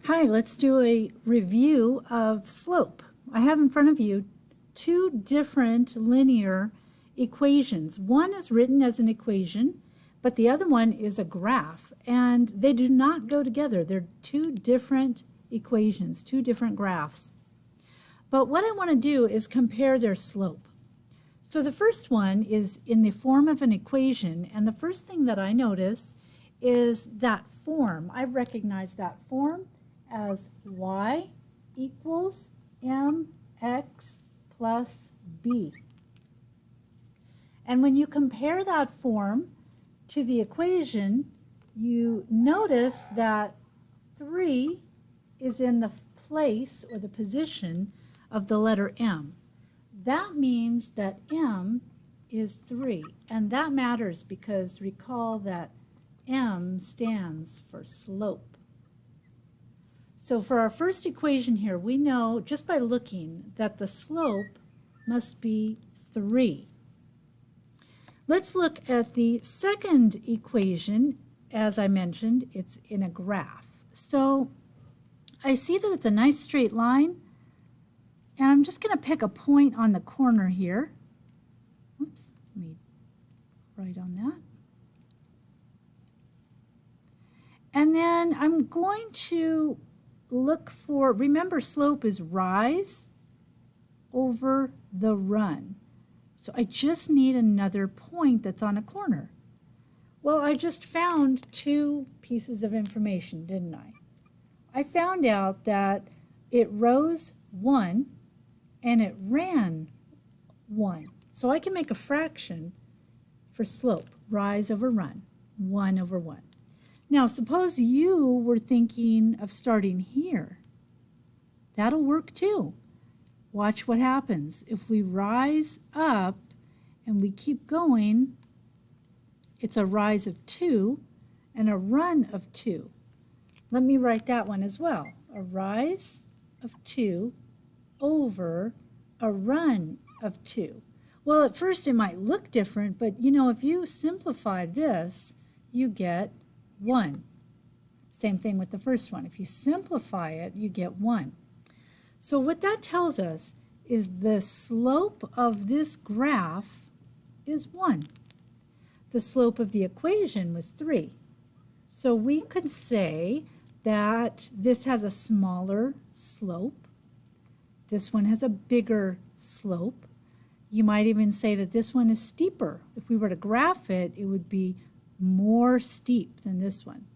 Hi, let's do a review of slope. I have in front of you two different linear equations. One is written as an equation, but the other one is a graph, and they do not go together. They're two different equations, two different graphs. But what I want to do is compare their slope. So the first one is in the form of an equation, and the first thing that I notice is that form. I recognize that form as y equals mx plus b. And when you compare that form to the equation, you notice that 3 is in the place or the position of the letter m. That means that m is 3, and that matters because recall that m stands for slope. So for our first equation here, we know just by looking that the slope must be 3. Let's look at the second equation. As I mentioned, it's in a graph. So I see that it's a nice straight line, and I'm just going to pick a point on the corner here. Oops, let me write on that. And then I'm going to look for, remember slope is rise over the run. So I just need another point that's on a corner. Well, I just found two pieces of information, didn't I? I found out that it rose 1 and it ran 1. So I can make a fraction for slope, rise over run, 1 over 1. Now, suppose you were thinking of starting here. That'll work too. Watch what happens. If we rise up and we keep going, it's a rise of 2 and a run of 2. Let me write that one as well. A rise of 2 over a run of 2. Well, at first it might look different, but you know, if you simplify this, you get 1. Same thing with the first one. If you simplify it, you get 1. So what that tells us is the slope of this graph is 1. The slope of the equation was 3. So we could say that this has a smaller slope. This one has a bigger slope. You might even say that this one is steeper. If we were to graph it, it would be more steep than this one.